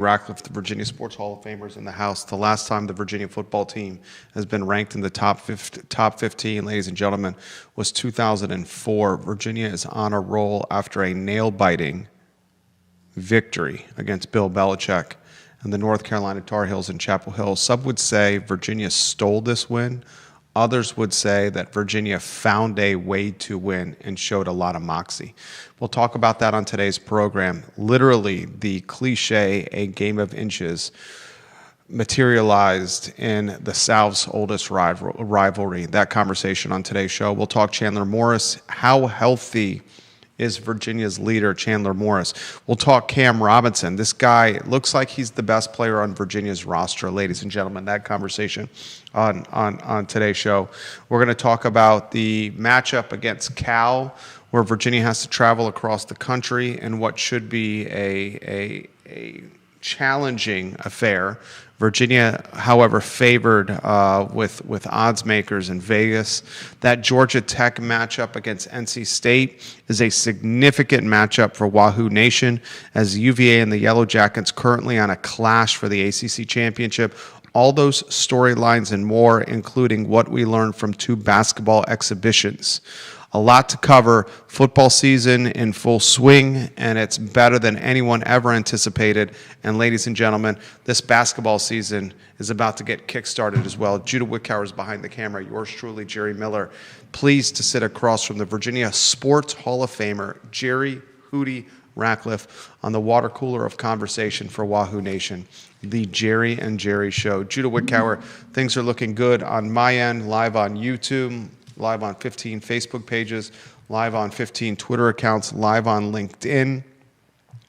Ratcliffe, the Virginia Sports Hall of Famers in the house. The last time the Virginia football team has been ranked in the top 15, ladies and gentlemen, was 2004. Virginia is on a roll after a nail-biting victory against Bill Belichick and the North Carolina Tar Heels in Chapel Hill. Some would say Virginia stole this win. Others would say that Virginia found a way to win and showed a lot of moxie. We'll talk about that on today's program. Literally, the cliche, a game of inches, materialized in the South's oldest rivalry. That conversation on today's show. We'll talk Chandler Morris. How healthy is Virginia's leader, Chandler Morris? We'll talk Cam Robinson. This guy looks like he's the best player on Virginia's roster, ladies and gentlemen. That conversation on today's show. We're going to talk about the matchup against Cal, where Virginia has to travel across the country, and what should be a challenging affair. Virginia, however, favored with odds makers in Vegas. That Georgia Tech matchup against NC State is a significant matchup for Wahoo Nation, as UVA and the Yellow Jackets currently on a clash for the ACC championship. All those storylines and more, including what we learned from 2 basketball exhibitions. A lot to cover. Football season in full swing, and it's better than anyone ever anticipated. And ladies and gentlemen, this basketball season is about to get kick-started as well. Judah Wickower is behind the camera. Yours truly, Jerry Miller. Pleased to sit across from the Virginia Sports Hall of Famer, Jerry Hootie Ratcliffe, on the water cooler of conversation for Wahoo Nation, the Jerry and Jerry Show. Judah Wickower, things are looking good on my end, live on YouTube, live on 15 Facebook pages, live on 15 Twitter accounts, live on LinkedIn.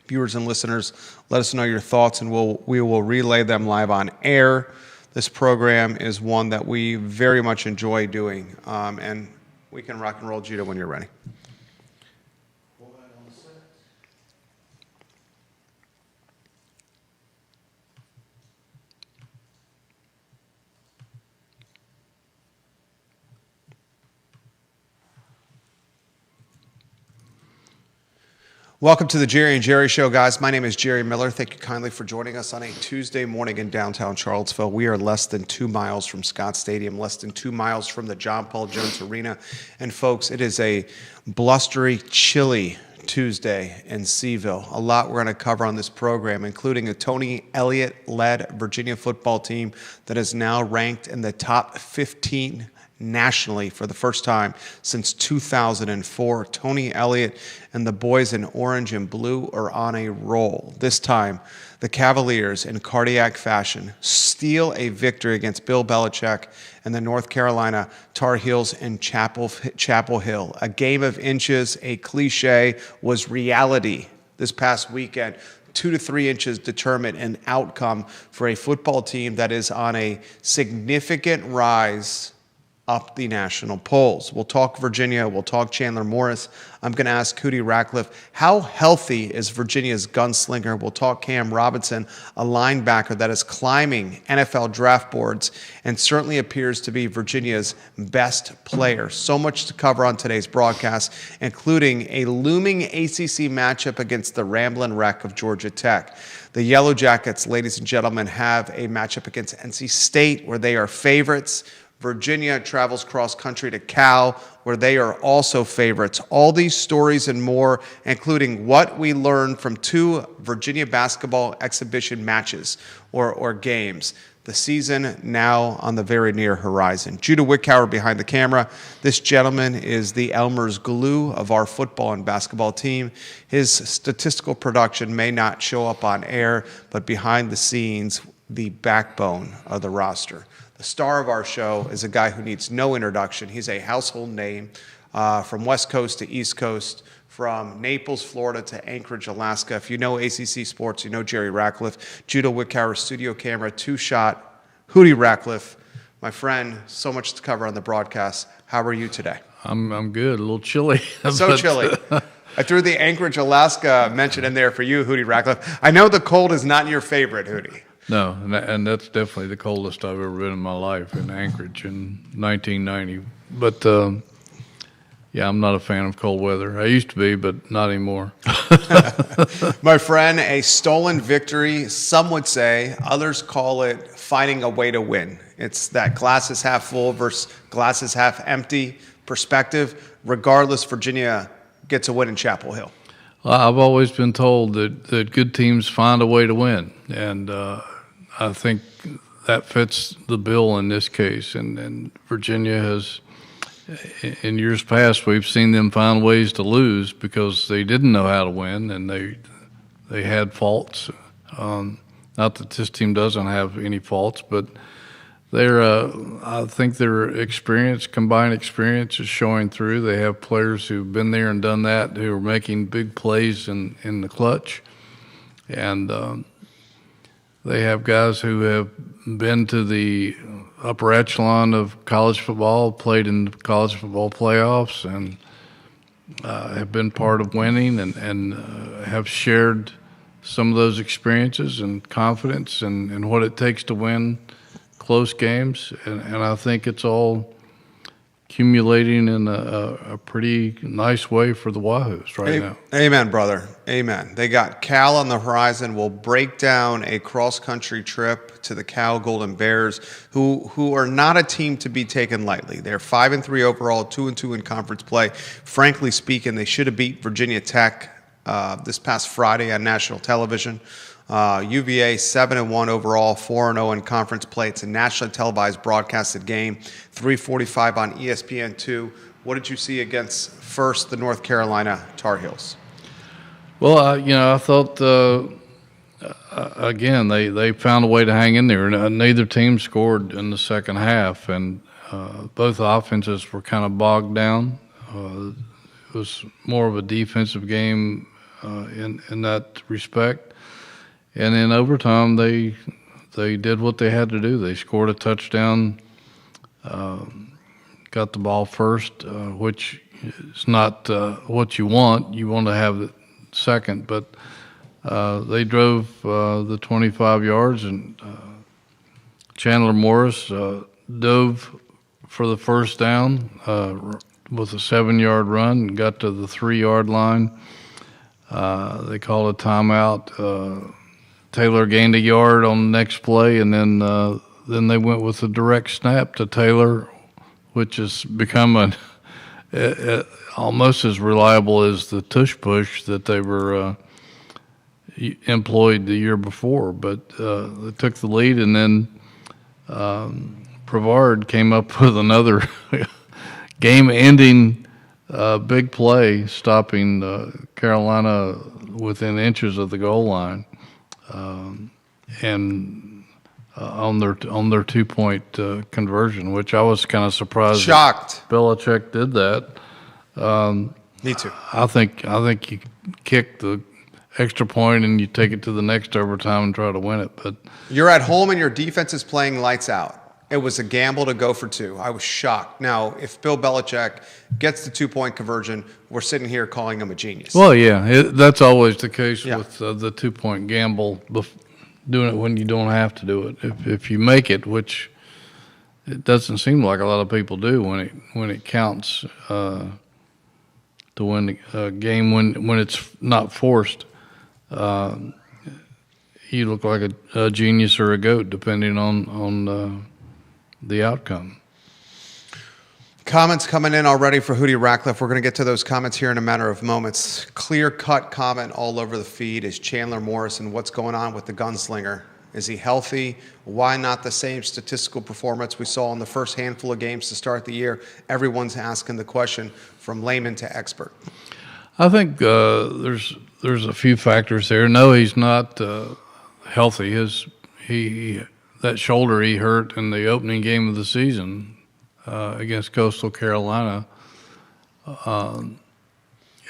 Viewers and listeners, let us know your thoughts, and we will relay them live on air. This program is one that we very much enjoy doing, and we can rock and roll, Judah, when you're ready. Welcome to the Jerry and Jerry Show, guys. My name is Jerry Miller. Thank you kindly for joining us on a Tuesday morning in downtown Charlottesville. We are less than 2 miles from Scott Stadium, less than 2 miles from the John Paul Jones Arena. And folks, it is a blustery, chilly Tuesday in CVille. A lot we're going to cover on this program, including a Tony Elliott-led Virginia football team that is now ranked in the top 15 nationally for the first time since 2004. Tony Elliott and the boys in orange and blue are on a roll. This time, the Cavaliers, in cardiac fashion, steal a victory against Bill Belichick and the North Carolina Tar Heels in Chapel Hill. A game of inches, a cliche, was reality this past weekend. 2 to 3 inches determine an outcome for a football team that is on a significant rise up the national polls. We'll talk Virginia. We'll talk Chandler Morris. I'm going to ask Hootie Ratcliffe, how healthy is Virginia's gunslinger? We'll talk Cam Robinson, a linebacker that is climbing NFL draft boards and certainly appears to be Virginia's best player. So much to cover on today's broadcast, including a looming ACC matchup against the Ramblin' Wreck of Georgia Tech. The Yellow Jackets, ladies and gentlemen, have a matchup against NC State, where they are favorites. Virginia travels cross-country to Cal, where they are also favorites. All these stories and more, including what we learned from 2 Virginia basketball exhibition matches or games. The season now on the very near horizon. Judah Wickower behind the camera. This gentleman is the Elmer's glue of our football and basketball team. His statistical production may not show up on air, but behind the scenes, the backbone of the roster. The star of our show is a guy who needs no introduction. He's a household name from West Coast to East Coast, from Naples, Florida to Anchorage, Alaska. If you know ACC sports, you know Jerry Ratcliffe. Judah Wickower, studio camera, 2-shot. Hootie Ratcliffe, my friend, so much to cover on the broadcast. How are you today? I'm good. A little chilly. So chilly. I threw the Anchorage, Alaska mention in there for you, Hootie Ratcliffe. I know the cold is not your favorite, Hootie. No, and that's definitely the coldest I've ever been in my life, in Anchorage in 1990. But Yeah, I'm not a fan of cold weather. I used to be, but not anymore. My friend, a stolen victory, some would say, others call it finding a way to win. It's that glass is half full versus glass is half empty perspective. Regardless, Virginia gets a win in Chapel Hill. Well, I've always been told that good teams find a way to win, and I think that fits the bill in this case. And Virginia has, in years past, we've seen them find ways to lose because they didn't know how to win, and they had faults. Not that this team doesn't have any faults, but I think their combined experience is showing through. They have players who've been there and done that, who are making big plays in the clutch. And they have guys who have been to the upper echelon of college football, played in the college football playoffs, and have been part of winning and have shared some of those experiences and confidence and what it takes to win close games, and I think it's all accumulating in a pretty nice way for the Wahoos now. Amen, brother. Amen. They got Cal on the horizon. We'll break down a cross-country trip to the Cal Golden Bears, who are not a team to be taken lightly. They're 5-3 overall, 2-2 in conference play. Frankly speaking, they should have beat Virginia Tech this past Friday on national television. UVA 7-1 overall, 4-0 in conference play. It's a nationally televised broadcasted game, 3:45 on ESPN2. What did you see against first the North Carolina Tar Heels? Well, I thought again they found a way to hang in there. Neither team scored in the second half, and both offenses were kind of bogged down. It was more of a defensive game in that respect. And in overtime, they did what they had to do. They scored a touchdown, got the ball first, which is not what you want. You want to have it second, but they drove the 25 yards, and Chandler Morris dove for the first down with a 7-yard run and got to the 3-yard line. They called a timeout. Taylor gained a yard on the next play, and then they went with a direct snap to Taylor, which has become almost as reliable as the tush push that they were employed the year before. But they took the lead, and then Brevard came up with another game-ending big play, stopping Carolina within inches of the goal line. And on their 2-point conversion, which I was kind of surprised. Shocked. Belichick did that. Me too. I think you kick the extra point and you take it to the next overtime and try to win it. But you're at home and your defense is playing lights out. It was a gamble to go for two. I was shocked. Now, if Bill Belichick gets the 2-point conversion, we're sitting here calling him a genius. Well, yeah, that's always the case with the 2-point gamble, doing it when you don't have to do it. If you make it, which it doesn't seem like a lot of people do when it counts to win a game when it's not forced, you look like a genius or a goat, depending on the outcome. Comments coming in already for Hootie Ratcliffe. We're going to get to those comments here in a matter of moments. Clear-cut comment all over the feed is Chandler Morrison. What's going on with the gunslinger? Is he healthy? Why not the same statistical performance we saw in the first handful of games to start the year? Everyone's asking the question from layman to expert. I think there's a few factors there. No, he's not healthy. That shoulder he hurt in the opening game of the season against Coastal Carolina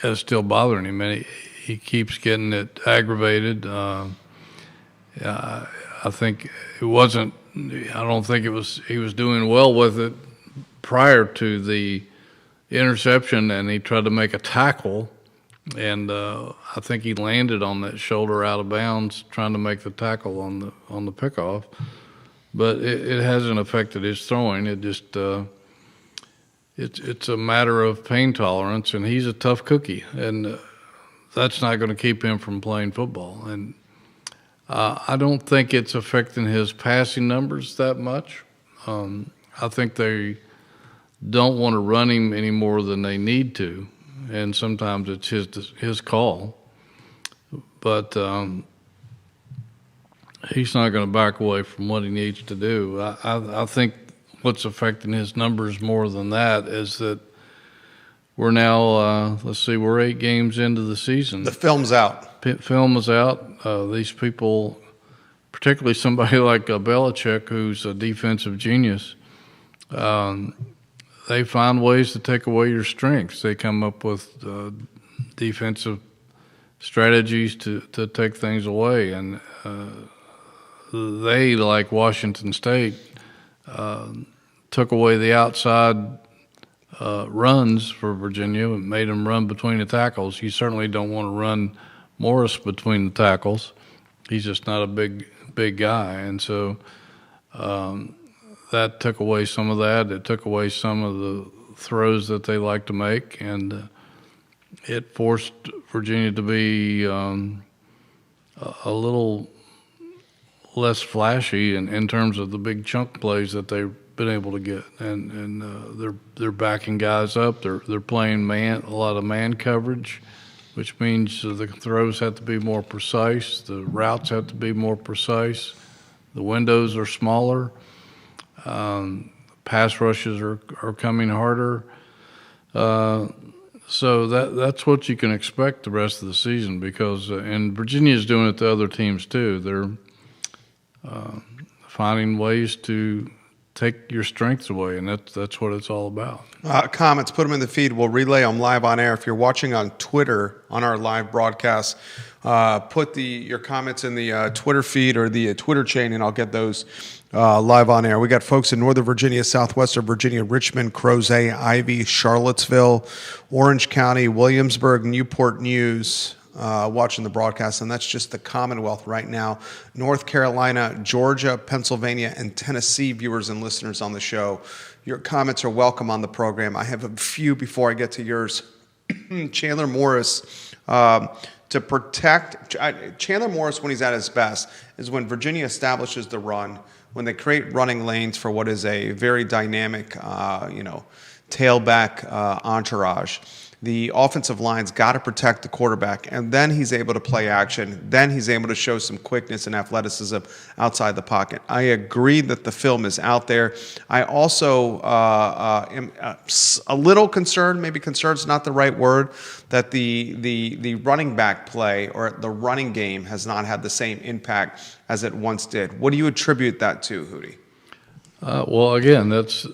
is still bothering him, and he keeps getting it aggravated. I think it wasn't. I don't think it was. He was doing well with it prior to the interception, and he tried to make a tackle, and I think he landed on that shoulder out of bounds, trying to make the tackle on the pickoff. But it hasn't affected his throwing. It just it's a matter of pain tolerance, and he's a tough cookie, and that's not going to keep him from playing football. And I don't think it's affecting his passing numbers that much. I think they don't want to run him any more than they need to, and sometimes it's his call. But he's not going to back away from what he needs to do. I think what's affecting his numbers more than that is that we're now, we're 8 games into the season. The film's out. Film is out. These people, particularly somebody like Belichick, who's a defensive genius, they find ways to take away your strengths. They come up with defensive strategies to take things away. And they, like Washington State, took away the outside runs for Virginia and made them run between the tackles. You certainly don't want to run Morris between the tackles. He's just not a big guy. And so that took away some of that. It took away some of the throws that they like to make, and it forced Virginia to be a little less flashy in terms of the big chunk plays that they've been able to get, and they're backing guys up. They're playing a lot of man coverage, which means the throws have to be more precise, the routes have to be more precise, the windows are smaller, pass rushes are coming harder. So that's what you can expect the rest of the season, because and Virginia's doing it to other teams too. They're finding ways to take your strengths away, and that's what it's all about. Comments, put them in the feed. We'll relay them live on air. If you're watching on Twitter on our live broadcast, put your comments in the Twitter feed or the Twitter chain, and I'll get those live on air. We got folks in Northern Virginia, Southwestern Virginia, Richmond, Crozet, Ivy, Charlottesville, Orange County, Williamsburg, Newport News, watching the broadcast, and that's just the Commonwealth right now. North Carolina, Georgia, Pennsylvania, and Tennessee viewers and listeners on the show. Your comments are welcome on the program. I have a few before I get to yours. Chandler Morris, to protect Chandler Morris when he's at his best is when Virginia establishes the run, when they create running lanes for what is a very dynamic, tailback entourage. The offensive line's got to protect the quarterback, and then he's able to play action. Then he's able to show some quickness and athleticism outside the pocket. I agree that the film is out there. I also am a little concerned, maybe concerned is not the right word, that the running back play or the running game has not had the same impact as it once did. What do you attribute that to, Hootie? Well, again, that's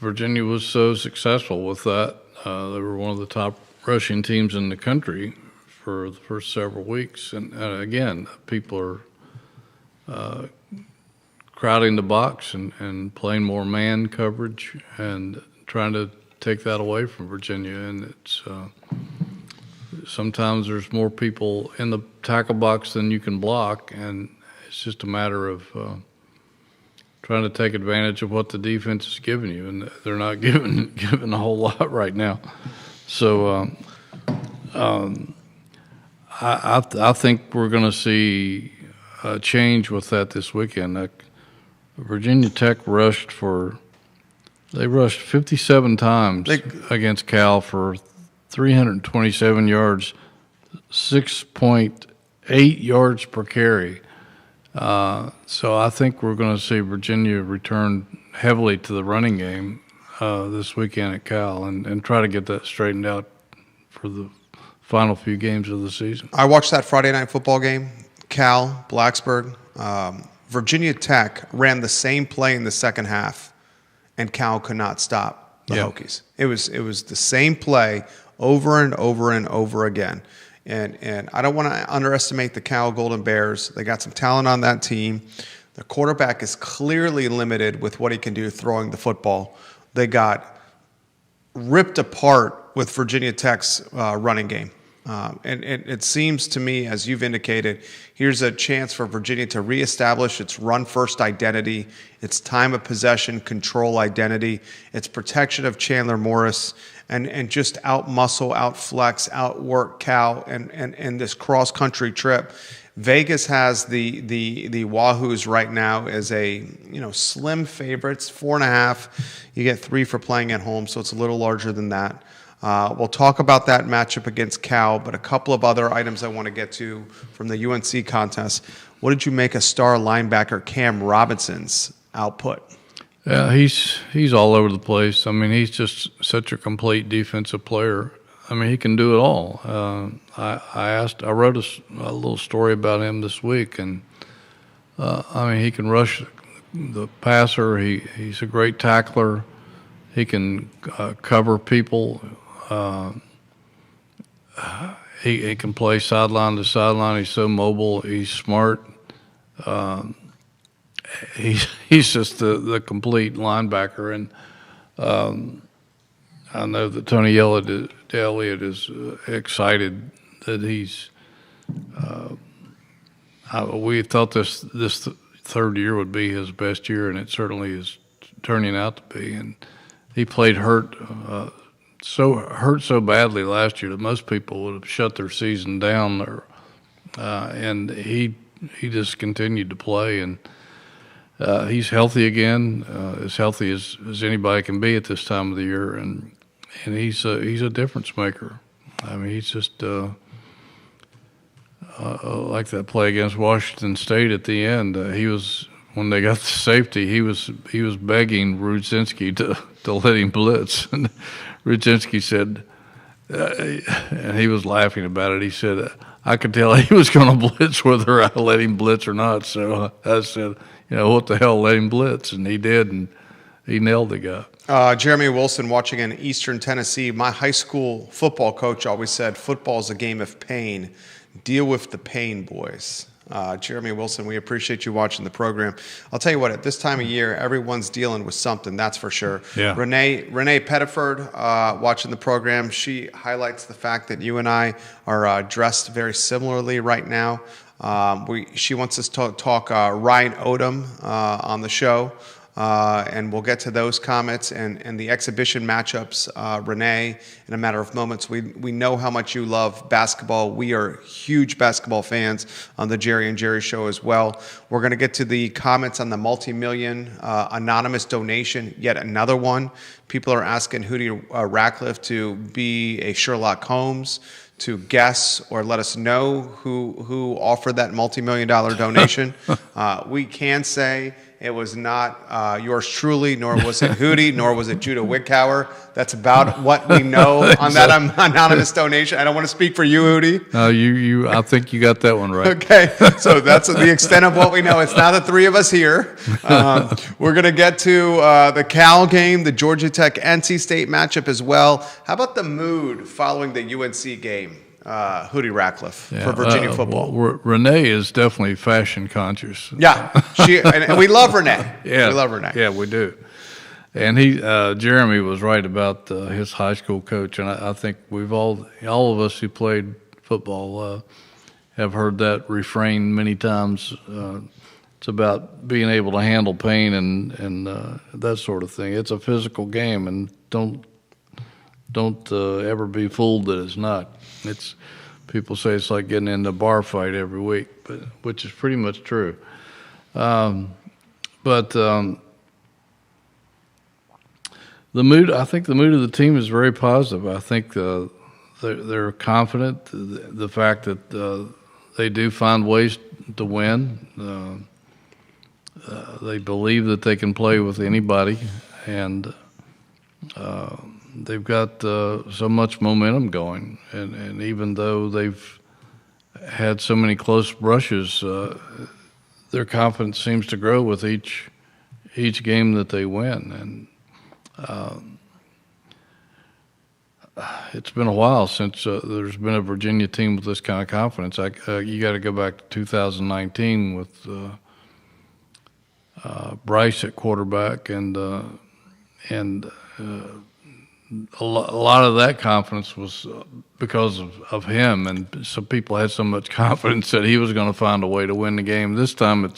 Virginia was so successful with that. They were one of the top rushing teams in the country for the first several weeks. And again, people are crowding the box and playing more man coverage and trying to take that away from Virginia. And it's sometimes there's more people in the tackle box than you can block, and it's just a matter of trying to take advantage of what the defense is giving you, and they're not giving a whole lot right now. So I think we're going to see a change with that this weekend. Virginia Tech rushed 57 times against Cal for 327 yards, 6.8 yards per carry. So I think we're going to see Virginia return heavily to the running game this weekend at Cal and try to get that straightened out for the final few games of the season. I watched that Friday night football game, Cal, Blacksburg. Virginia Tech ran the same play in the second half, and Cal could not stop the Hokies. It was the same play over and over and over again. And I don't want to underestimate the Cal Golden Bears. They got some talent on that team. The quarterback is clearly limited with what he can do throwing the football. They got ripped apart with Virginia Tech's running game. And it seems to me, as you've indicated, here's a chance for Virginia to reestablish its run-first identity, its time of possession control identity, its protection of Chandler Morris, and just out-muscle, out-flex, out-work Cal, and this cross-country trip. Vegas has the Wahoos right now as a slim favorites, 4.5. You get 3 for playing at home, so it's a little larger than that. We'll talk about that matchup against Cal, but a couple of other items I want to get to from the UNC contest. What did you make of star linebacker Cam Robinson's output? Yeah, he's all over the place. I mean, he's just such a complete defensive player. I mean, he can do it all. I wrote a little story about him this week, and I mean, he can rush the passer. He's a great tackler. He can cover people. He can play sideline to sideline. He's so mobile. He's smart. He's just the complete linebacker. And I know that Tony Elliott is excited that he's. We thought this third year would be his best year, and it certainly is turning out to be. And he played hurt so badly last year that most people would have shut their season down. And he just continued to play, and he's healthy again, as healthy as anybody can be at this time of the year, and he's a difference maker. I mean, he's just like that play against Washington State at the end. He was, when they got the safety, he was begging Rudzinski to let him blitz, and Rudzinski said, and he was laughing about it. He said, I could tell he was going to blitz whether I let him blitz or not. So I said, what the hell, let him blitz, and he did, and he nailed the guy. Jeremy Wilson watching in Eastern Tennessee. My high school football coach always said, football is a game of pain. Deal with the pain, boys. Jeremy Wilson, we appreciate you watching the program. I'll tell you what, at this time of year, everyone's dealing with something, that's for sure. Yeah. Renee Pettiford, watching the program, she highlights the fact that you and I are dressed very similarly right now. She wants us to talk Ryan Odom on the show. And we'll get to those comments and the exhibition matchups, Renee, in a matter of moments. We know how much you love basketball. We are huge basketball fans on the Jerry and Jerry Show as well. We're going to get to the comments on the multi-million anonymous donation, yet another one. People are asking Hootie Ratcliffe to be a Sherlock Holmes, to guess or let us know who offered that multi-million-dollar donation. We can say it was not yours truly, nor was it Hootie, nor was it Judah Wickower. That's about what we know on that anonymous donation. I don't want to speak for you, Hootie. No, I think you got that one right. Okay, so that's the extent of what we know. It's now the three of us here. We're going to get to the Cal game, the Georgia Tech NC State matchup as well. How about the mood following the UNC game? Hootie Ratcliffe for Virginia football. Well, Renee is definitely fashion conscious. Yeah, and we love Renee. Yeah, we love Renee. Yeah, we do. And Jeremy was right about his high school coach, and I think we've all of us who played football have heard that refrain many times. It's about being able to handle pain and that sort of thing. It's a physical game, and don't ever be fooled that it's not. People say it's like getting into a bar fight every week, which is pretty much true. The mood, I think the mood of the team is very positive. I think they're confident. The fact that they do find ways to win. They believe that they can play with anybody, and they've got so much momentum going, and even though they've had so many close brushes, their confidence seems to grow with each game that they win. And it's been a while since there's been a Virginia team with this kind of confidence. You got to go back to 2019 with a lot of that confidence was because of him, and some people had so much confidence that he was going to find a way to win the game. This time,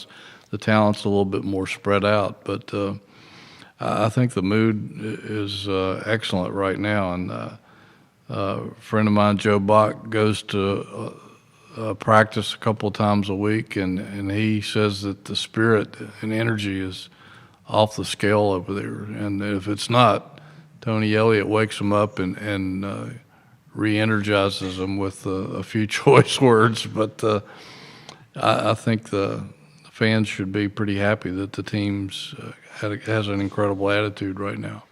the talent's a little bit more spread out, but I think the mood is excellent right now. And a friend of mine, Joe Bach, goes to practice a couple of times a week, and he says that the spirit and energy is off the scale over there. And if it's not, Tony Elliott wakes him up and re-energizes him with a few choice words. But I think the fans should be pretty happy that the team's has an incredible attitude right now.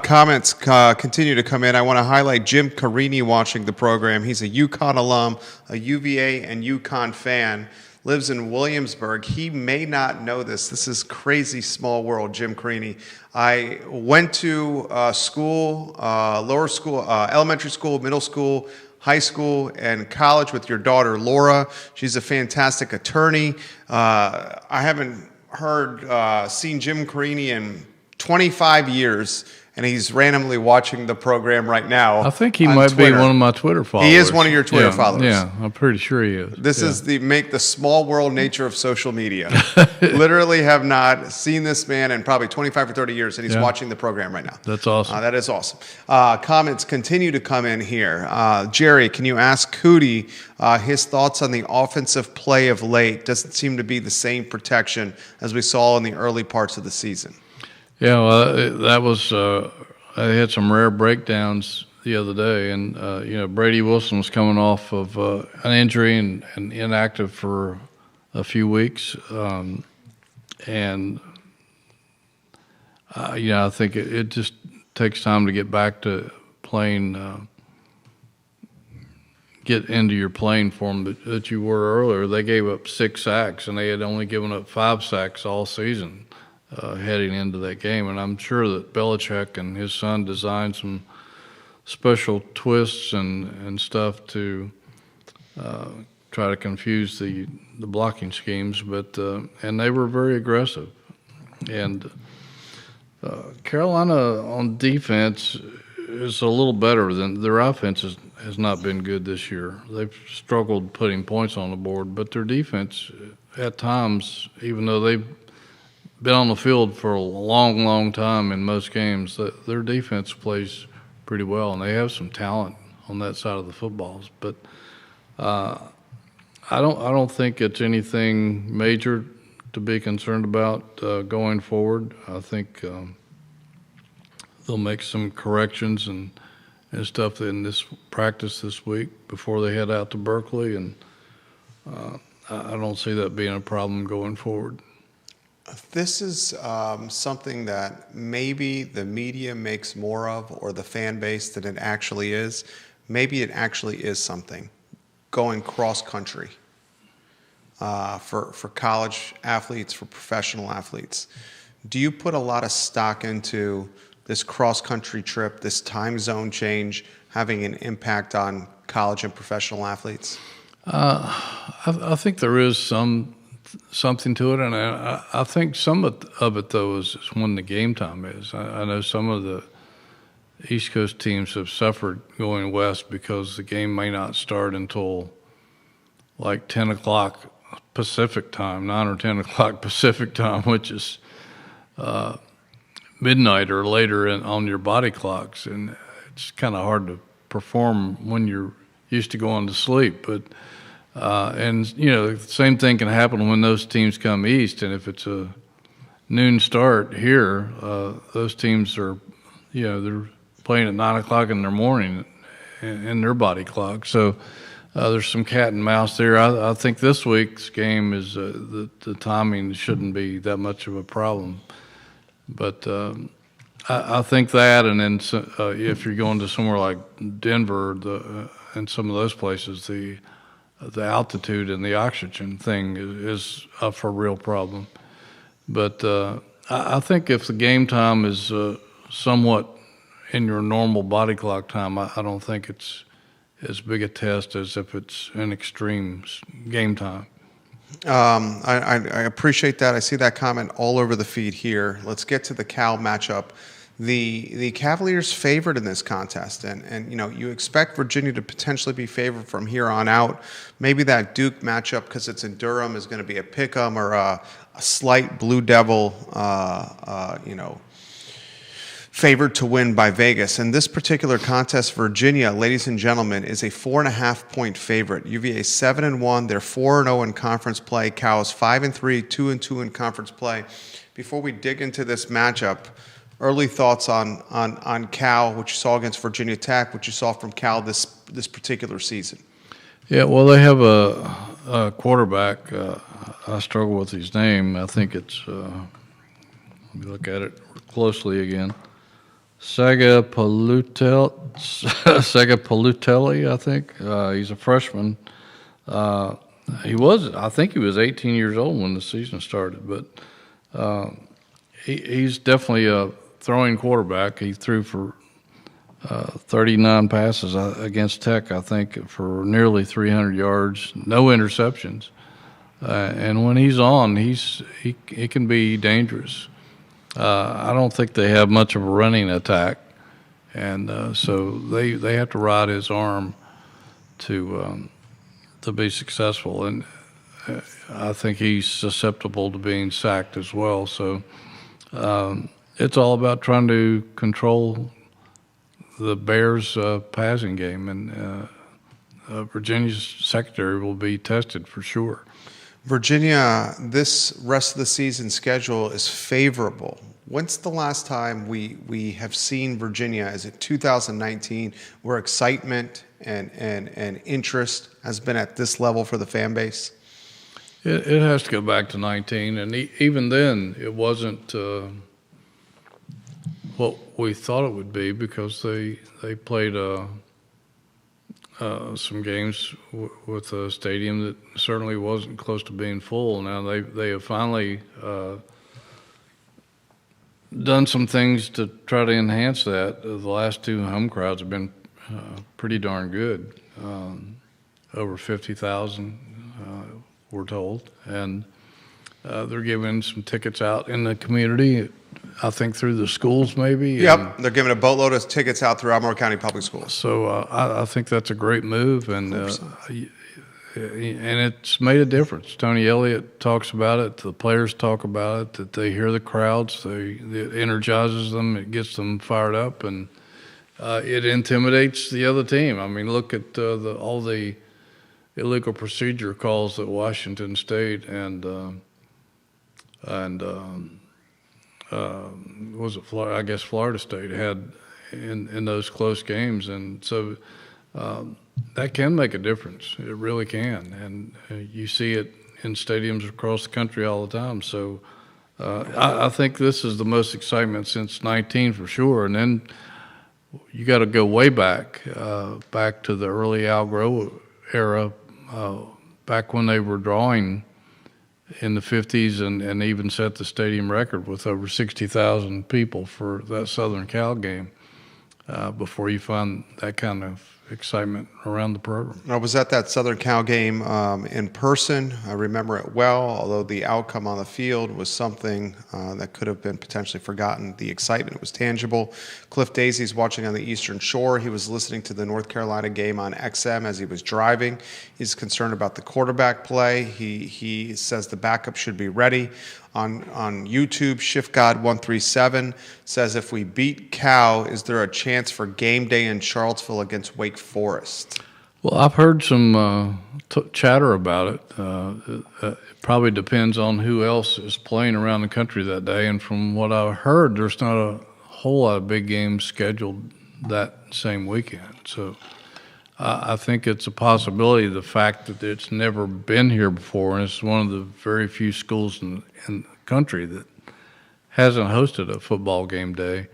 Comments continue to come in. I want to highlight Jim Carini watching the program. He's a UConn alum, a UVA and UConn fan, lives in Williamsburg. He may not know this. This is crazy small world, Jim Carini. I went to school, lower school, elementary school, middle school, high school, and college with your daughter, Laura. She's a fantastic attorney. I haven't seen Jim Carini in 25 years, and he's randomly watching the program right now. I think he might be one of my Twitter followers. He is one of your Twitter followers. Yeah, I'm pretty sure he is. This is the small world nature of social media. Literally have not seen this man in probably 25 or 30 years, and he's watching the program right now. That's awesome. That is awesome. Comments continue to come in here. Jerry, can you ask Cootie his thoughts on the offensive play of late? Doesn't seem to be the same protection as we saw in the early parts of the season. Yeah, well, that was I had some rare breakdowns the other day, and Brady Wilson was coming off of an injury and inactive for a few weeks, and I think it just takes time to get back to playing, get into your playing form that you were earlier. They gave up 6 sacks, and they had only given up 5 sacks all season. Heading into that game, and I'm sure that Belichick and his son designed some special twists and stuff to try to confuse the blocking schemes, but and they were very aggressive. And Carolina on defense is a little better than their offense has not been good this year. They've struggled putting points on the board, but their defense at times, even though they've been on the field for a long, long time in most games, their defense plays pretty well, and they have some talent on that side of the footballs. But I don't think it's anything major to be concerned about going forward. I think they'll make some corrections and stuff in this practice this week before they head out to Berkeley, and I don't see that being a problem going forward. This is something that maybe the media makes more of, or the fan base, than it actually is. Maybe it actually is something. Going cross country for college athletes, for professional athletes. Do you put a lot of stock into this cross country trip, this time zone change, having an impact on college and professional athletes? I think there is something to it, and I think some of it though is when the game time is. I know some of the East Coast teams have suffered going west because the game may not start until like 10 o'clock Pacific time, 9 or 10 o'clock Pacific time, which is midnight or later on your body clocks, and it's kind of hard to perform when you're used to going to sleep. But and the same thing can happen when those teams come east, and if it's a noon start here, those teams are, they're playing at 9 o'clock in their morning in their body clock. So there's some cat and mouse there. I think this week's game is the timing shouldn't be that much of a problem. But I think that, and then if you're going to somewhere like Denver and some of those places, the altitude and the oxygen thing is a for real problem. But I think if the game time is somewhat in your normal body clock time, I don't think it's as big a test as if it's an extreme game time. I appreciate that. I see that comment all over the feed here. Let's get to the Cal matchup the Cavaliers favored in this contest, and you expect Virginia to potentially be favored from here on out. Maybe that Duke matchup, because it's in Durham, is going to be a pick'em or a slight Blue Devil, favored to win by Vegas. In this particular contest, Virginia, ladies and gentlemen, is a 4.5-point favorite. UVA 7-1. They're 4-0 in conference play. Cal is 5-3, 2-2 in conference play. Before we dig into this matchup, early thoughts on Cal, what you saw against Virginia Tech, what you saw from Cal this particular season. Yeah, well, they have a quarterback. I struggle with his name. I think it's, let me look at it closely again. Sega Palutelli, I think. He's a freshman. I think he was 18 years old when the season started, but he's definitely a throwing quarterback. He threw for 39 passes against Tech, I think, for nearly 300 yards, no interceptions. And when he's on, he can be dangerous. I don't think they have much of a running attack, and so they have to ride his arm to be successful. And I think he's susceptible to being sacked as well. So it's all about trying to control the Bears' passing game, and Virginia's secondary will be tested for sure. Virginia, this rest of the season schedule is favorable. When's the last time we have seen Virginia? Is it 2019, where excitement and interest has been at this level for the fan base? It has to go back to 19, and even then it wasn't what we thought it would be, because they played some games with a stadium that certainly wasn't close to being full. Now they have finally done some things to try to enhance that. The last two home crowds have been pretty darn good, over 50,000, we're told, and they're giving some tickets out in the community. I think through the schools, maybe. Yep, they're giving a boatload of tickets out through Albemarle County Public Schools. So I think that's a great move, and it's made a difference. Tony Elliott talks about it. The players talk about it. That they hear the crowds. It energizes them. It gets them fired up, and it intimidates the other team. I mean, look at all the illegal procedure calls that Washington State and was it Florida? I guess Florida State had in those close games, and so that can make a difference. It really can, and you see it in stadiums across the country all the time. So I think this is the most excitement since 19 for sure. And then you got to go way back to the early Al Groh era, back when they were drawing in the 50s and even set the stadium record with over 60,000 people for that Southern Cal game, before you find that kind of excitement around the program. I was at that Southern Cal game in person. I remember it well, although the outcome on the field was something that could have been potentially forgotten. The excitement was tangible. Cliff Daisy's watching on the Eastern Shore. He was listening to the North Carolina game on XM as he was driving. He's concerned about the quarterback play. He says the backup should be ready. On YouTube, ShiftGod137 says, if we beat Cal, is there a chance for game day in Charlottesville against Wake Forest? Well, I've heard some chatter about it. It probably depends on who else is playing around the country that day. And from what I've heard, there's not a whole lot of big games scheduled that same weekend. So I think it's a possibility, the fact that it's never been here before, and it's one of the very few schools in the country that hasn't hosted a football game day,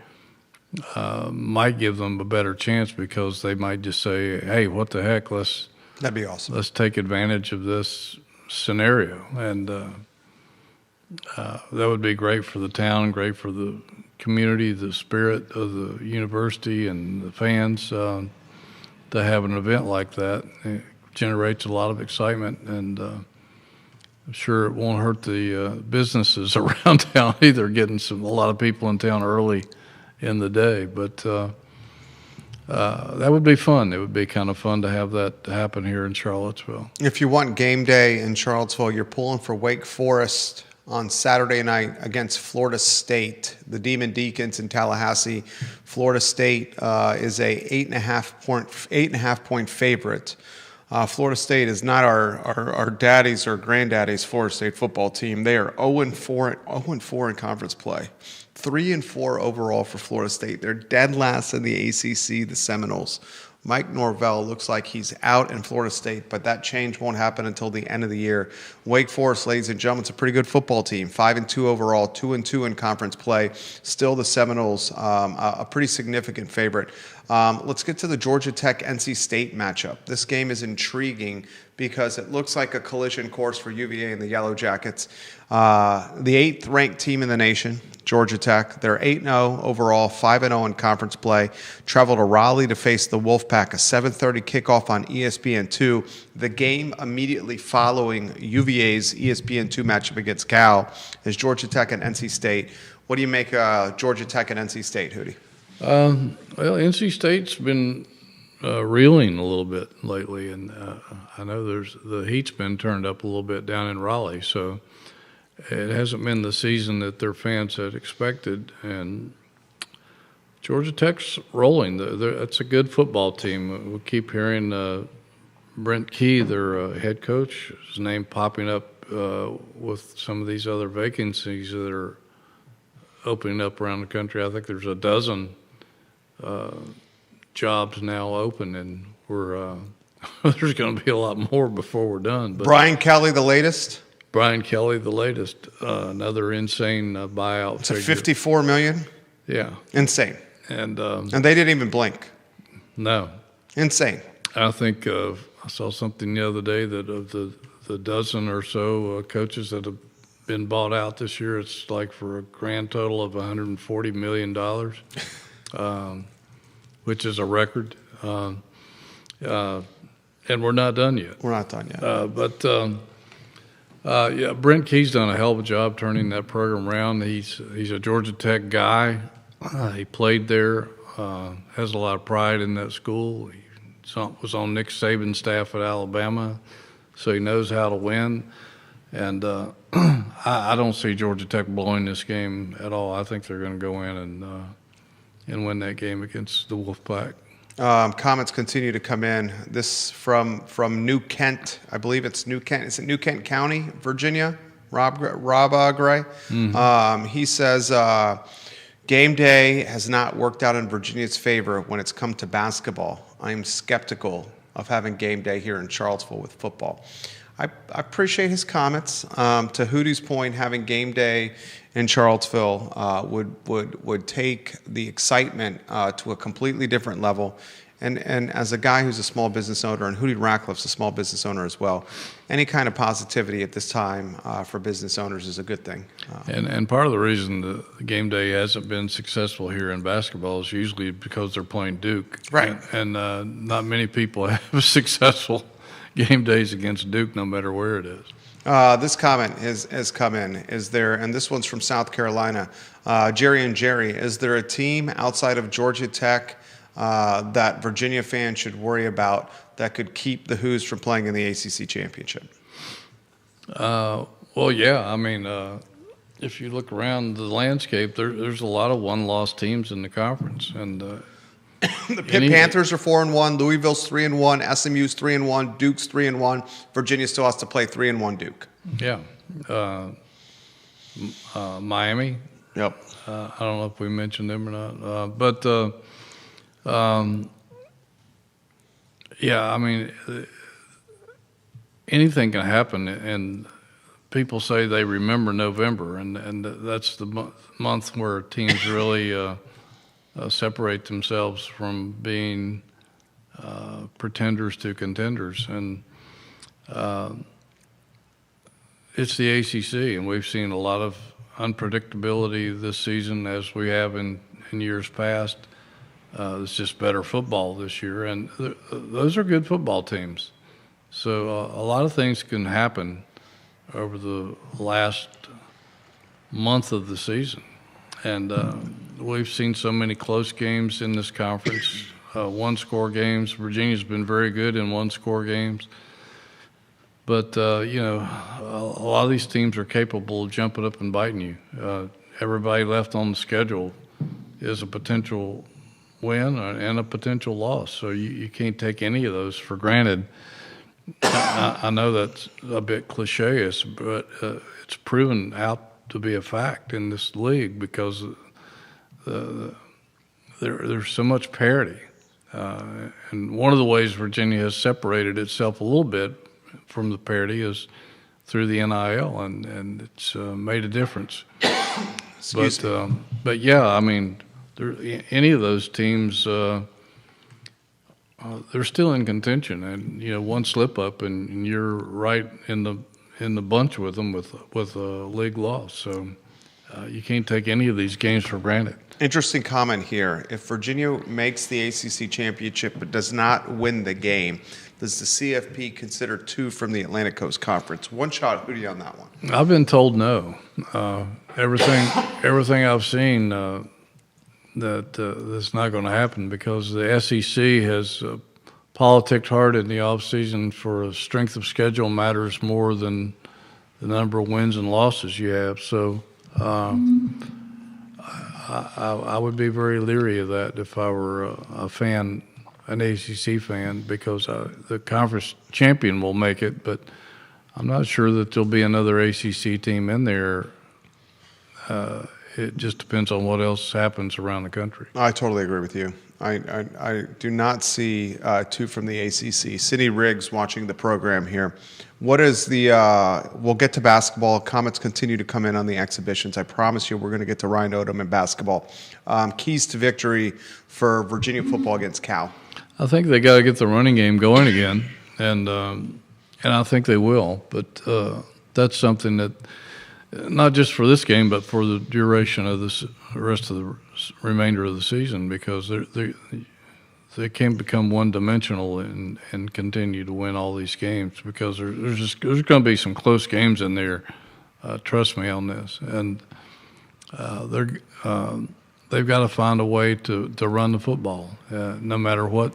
might give them a better chance, because they might just say, hey, what the heck, that'd be awesome. Let's take advantage of this scenario. And that would be great for the town, great for the community, the spirit of the university and the fans. To have an event like that, it generates a lot of excitement, and I'm sure it won't hurt the businesses around town either, getting a lot of people in town early in the day. But that would be fun. It would be kind of fun to have that happen here in Charlottesville. If you want game day in Charlottesville, you're pulling for Wake Forest on Saturday night against Florida State, the Demon Deacons in Tallahassee. Florida State is a 8.5 point favorite. Florida State is not our daddies or granddaddies Florida State football team. They are 0-4 in conference play. 3-4 overall for Florida State. They're dead last in the ACC, the Seminoles. Mike Norvell looks like he's out in Florida State, but that change won't happen until the end of the year. Wake Forest, ladies and gentlemen, it's a pretty good football team. 5-2 overall, 2-2 in conference play. Still the Seminoles, a pretty significant favorite. Let's get to the Georgia Tech-NC State matchup. This game is intriguing because it looks like a collision course for UVA and the Yellow Jackets. The 8th ranked team in the nation, Georgia Tech. They're 8-0 overall, 5-0 in conference play. Travel to Raleigh to face the Wolfpack, a 7:30 kickoff on ESPN2. The game immediately following UVA's ESPN2 matchup against Cal is Georgia Tech and NC State. What do you make Georgia Tech and NC State, Hootie? Well, NC State's been reeling a little bit lately, and I know the heat's been turned up a little bit down in Raleigh, so it hasn't been the season that their fans had expected. And Georgia Tech's rolling. That's a good football team. We keep hearing Brent Key, their head coach, his name popping up with some of these other vacancies that are opening up around the country. I think there's a dozen jobs now open, and we're there's going to be a lot more before we're done. But Brian Kelly, the latest. Brian Kelly, the latest, another insane buyout. It's a $54 million. Yeah, Insane. and they didn't even blink. no, Insane. I think I saw something the other day that of the dozen or so coaches that have been bought out this year, it's like for a grand total of $140 million, which is a record. And we're not done yet. We're not done yet. Yeah, Brent Key's done a hell of a job turning that program around. He's a Georgia Tech guy. He played there, has a lot of pride in that school. He was on Nick Saban's staff at Alabama, so he knows how to win. And I don't see Georgia Tech blowing this game at all. I think they're going to go in and win that game against the Wolfpack. Comments continue to come in. This from New Kent, I believe it's New Kent. Is it New Kent County, Virginia? Rob Gray. Mm-hmm. He says game day has not worked out in Virginia's favor when it's come to basketball. I am skeptical of having game day here in Charlottesville with football. I appreciate his comments. To Hootie's point, having game day in Charlottesville would take the excitement to a completely different level. And as a guy who's a small business owner, and Hootie Ratcliffe's a small business owner as well, any kind of positivity at this time for business owners is a good thing. And part of the reason the game day hasn't been successful here in basketball is usually because they're playing Duke. Right. And not many people have successful game days against Duke, no matter where it is. This comment has come in. Is there, and this one's from South Carolina, Jerry and Jerry, is there a team outside of Georgia Tech that Virginia fans should worry about that could keep the Hoos from playing in the ACC championship? Well, yeah. I mean, if you look around the landscape, there's a lot of one-loss teams in the conference, and the Pitt Panthers are 4-1, Louisville's 3-1, SMU's 3-1, Duke's 3-1. Virginia still has to play 3-1 Duke. Yeah. Miami. Yep. I don't know if we mentioned them or not, but yeah. I mean, anything can happen, and people say they remember November, and that's the month where teams really separate themselves from being pretenders to contenders. And it's the ACC, and we've seen a lot of unpredictability this season as we have in years past. It's just better football this year, and those are good football teams. So a lot of things can happen over the last month of the season. And we've seen so many close games in this conference, one-score games. Virginia's been very good in one-score games. But, a lot of these teams are capable of jumping up and biting you. Everybody left on the schedule is a potential win and a potential loss. So you can't take any of those for granted. I know that's a bit cliche-ish, but it's proven out to be a fact in this league because there's so much parity. And one of the ways Virginia has separated itself a little bit from the parity is through the NIL, and it's made a difference. But yeah, I mean, any of those teams, they're still in contention, and one slip up, and you're right in the bunch with them with a league loss. So you can't take any of these games for granted. Interesting comment here. If Virginia makes the ACC championship but does not win the game, does the CFP consider 2 from the Atlantic Coast Conference? One shot, who do you on that one? I've been told no. Everything I've seen that's not going to happen because the SEC has politicked hard in the offseason for strength of schedule matters more than the number of wins and losses you have. So I would be very leery of that if I were a fan, an ACC fan, because the conference champion will make it, but I'm not sure that there'll be another ACC team in there. It just depends on what else happens around the country. I totally agree with you. I do not see 2 from the ACC. Sidney Riggs watching the program here. What is we'll get to basketball. Comments continue to come in on the exhibitions. I promise you we're going to get to Ryan Odom and basketball. Keys to victory for Virginia football against Cal. I think they got to get the running game going again, and I think they will. But that's something that, not just for this game, but for the duration of the rest of the remainder of the season, because they can't become one-dimensional and continue to win all these games, because there's going to be some close games in there. Trust me on this, and they've got to find a way to run the football, no matter what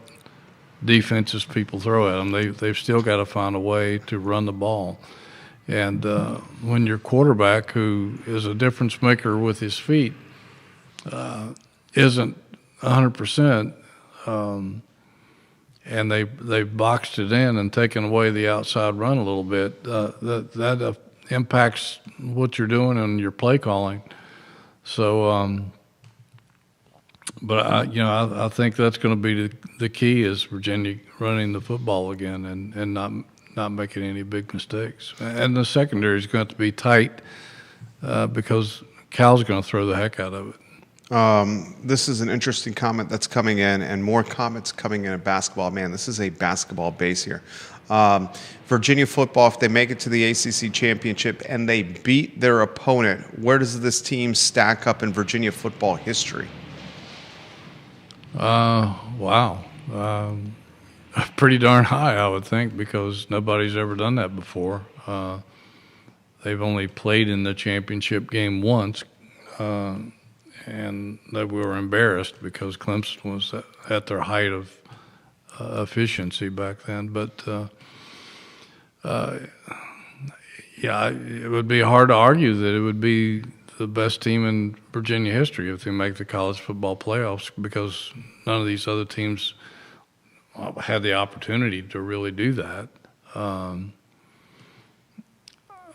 defenses people throw at them. They've still got to find a way to run the ball. And when your quarterback, who is a difference maker with his feet, isn't 100%, and they've boxed it in and taken away the outside run a little bit, that impacts what you're doing and your play calling. So, but I think that's going to be the key, is Virginia running the football again and not making any big mistakes. And the secondary is going to have to be tight because Cal's going to throw the heck out of it. This is an interesting comment that's coming in, and more comments coming in at basketball. Man, this is a basketball base here. Virginia football, if they make it to the ACC championship and they beat their opponent, where does this team stack up in Virginia football history? Wow. Pretty darn high, I would think, because nobody's ever done that before. They've only played in the championship game once, and they were embarrassed because Clemson was at their height of efficiency back then. But, it would be hard to argue that it would be the best team in Virginia history if they make the college football playoffs, because none of these other teams had the opportunity to really do that.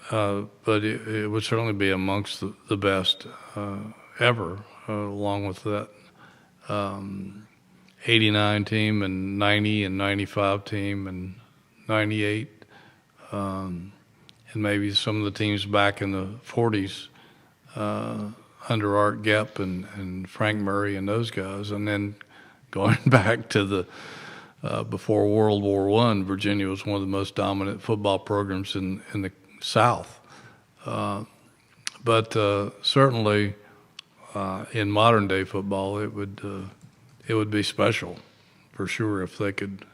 But it would certainly be amongst the best ever, along with that 89 team and 90 and 95 team and 98, and maybe some of the teams back in the 40s under Art Gepp and Frank Murray and those guys. And then going back to the before World War I, Virginia was one of the most dominant football programs in the South. But certainly in modern day football, it would be special for sure if they could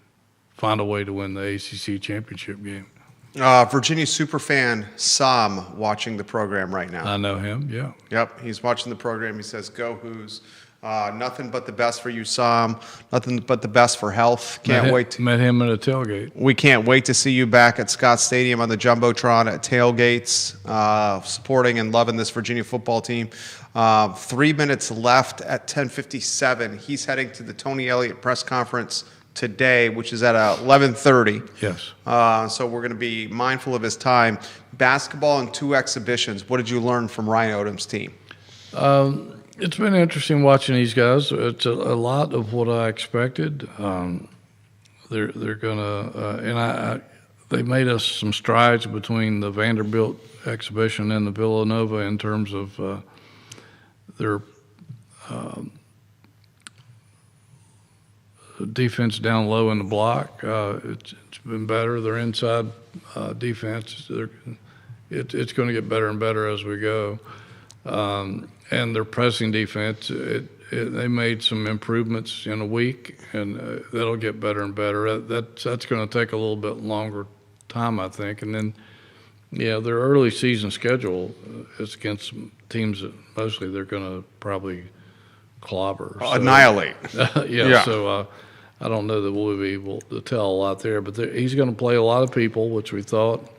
find a way to win the ACC championship game. Virginia superfan Sam watching the program right now. I know him, yeah. Yep, he's watching the program. He says, "Go Hoos! Nothing but the best for you, Sam. Nothing but the best for health. Can't wait. Met him at a tailgate. We can't wait to see you back at Scott Stadium on the Jumbotron at tailgates, supporting and loving this Virginia football team." 3 minutes left at 10:57. He's heading to the Tony Elliott press conference today, which is at 11:30. Yes. So we're going to be mindful of his time. Basketball and 2 exhibitions. What did you learn from Ryan Odom's team? It's been interesting watching these guys. It's a lot of what I expected. They're gonna they made us some strides between the Vanderbilt exhibition and the Villanova in terms of their defense down low in the block. It's been better. Their inside defense, it's going to get better and better as we go. And their pressing defense, they made some improvements in a week, and that'll get better and better. That's going to take a little bit longer time, I think. And then, yeah, their early season schedule is against some teams that mostly they're going to probably clobber. Annihilate. Yeah. So I don't know that we'll be able to tell a lot there, but he's going to play a lot of people, which we thought.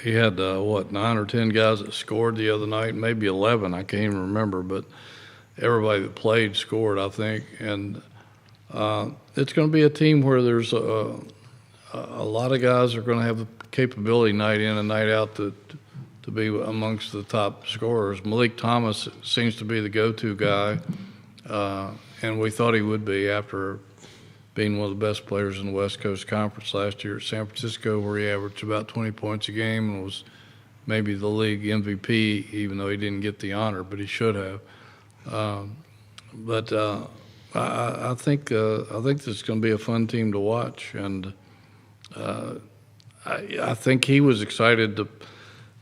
He had, 9 or 10 guys that scored the other night, maybe 11, I can't even remember, but everybody that played scored, I think. And it's going to be a team where there's a lot of guys are going to have the capability night in and night out to be amongst the top scorers. Malik Thomas seems to be the go-to guy, and we thought he would be after being one of the best players in the West Coast Conference last year at San Francisco, where he averaged about 20 points a game and was maybe the league MVP, even though he didn't get the honor, but he should have. I think this is going to be a fun team to watch, and I think he was excited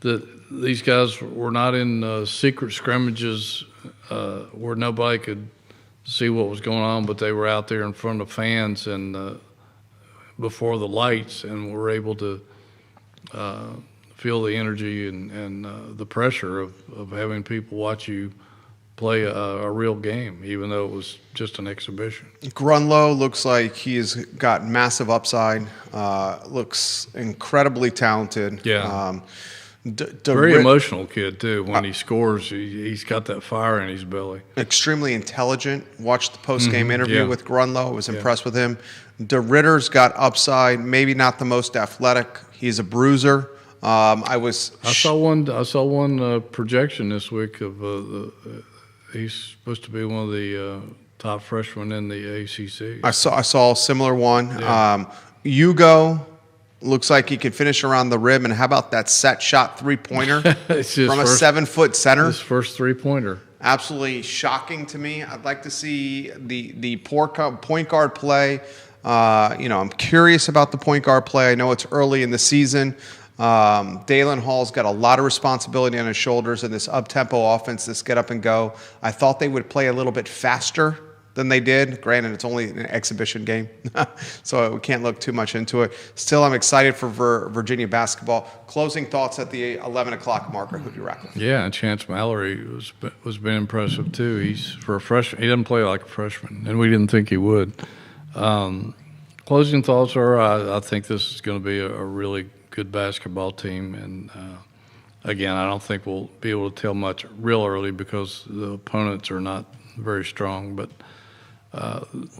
that these guys were not in secret scrimmages where nobody could see what was going on, but they were out there in front of fans and before the lights, and were able to feel the energy and the pressure of having people watch you play a real game, even though it was just an exhibition. Grunlow looks like he's got massive upside, looks incredibly talented. Yeah. Very emotional kid, too. When he scores, he's got that fire in his belly. Extremely intelligent. Watched the post-game interview with Grunlow. I was impressed with him. DeRitter's got upside, maybe not the most athletic. He's a bruiser. I saw one projection this week of he's supposed to be one of the top freshmen in the ACC. I saw a similar one. Yeah. Hugo looks like he could finish around the rim. And how about that set shot three-pointer from a 7-foot center? His first three-pointer. Absolutely shocking to me. I'd like to see the point guard play. I'm curious about the point guard play. I know it's early in the season. Dalen Hall's got a lot of responsibility on his shoulders in this up-tempo offense, this get up and go. I thought they would play a little bit faster than they did. Granted, it's only an exhibition game, so we can't look too much into it. Still, I'm excited for Virginia basketball. Closing thoughts at the 11 o'clock marker. Who do you reckon? Yeah, and Chance Mallory was been impressive too. He's for a freshman. He doesn't play like a freshman, and we didn't think he would. Closing thoughts are: I think this is going to be a really good basketball team, and again, I don't think we'll be able to tell much real early because the opponents are not very strong, but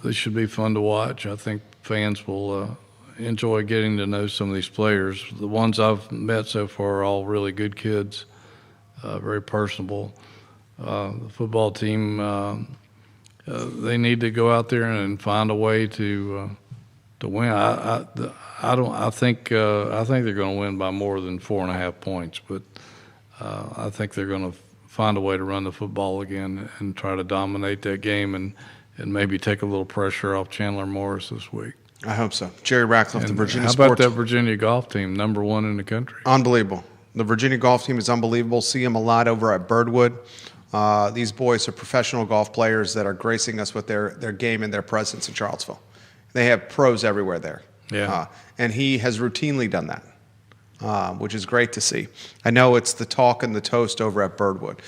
this should be fun to watch. I think fans will enjoy getting to know some of these players. The ones I've met so far are all really good kids, very personable. The football team, they need to go out there and find a way to win. I think they're going to win by more than 4.5 points, but I think they're going to find a way to run the football again and try to dominate that game and maybe take a little pressure off Chandler Morris this week. I hope so. Jerry Ratcliffe, the Virginia Sports. How about that Virginia golf team, #1 in the country? Unbelievable. The Virginia golf team is unbelievable. See them a lot over at Birdwood. These boys are professional golf players that are gracing us with their game and their presence in Charlottesville. They have pros everywhere there. Yeah. And he has routinely done that, which is great to see. I know it's the talk and the toast over at Birdwood.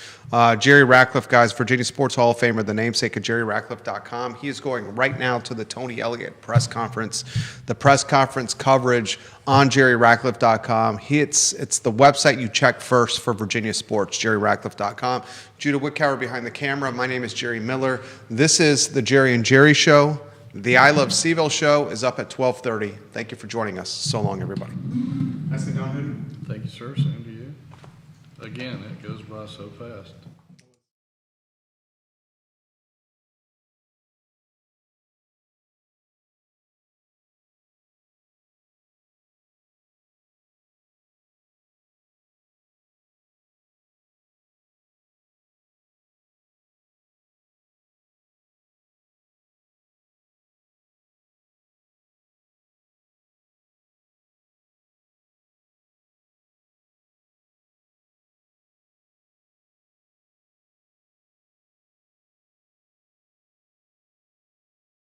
Jerry Ratcliffe, guys, Virginia Sports Hall of Famer, the namesake of JerryRatcliffe.com. He is going right now to the Tony Elliott press conference. The press conference coverage on JerryRatcliffe.com. It's the website you check first for Virginia sports, JerryRatcliffe.com. Judah Whitcower behind the camera. My name is Jerry Miller. This is the Jerry and Jerry Show. The I Love CVille show is up at 12:30. Thank you for joining us. So long, everybody. Thank you, sir. Same to you. Again, it goes by so fast.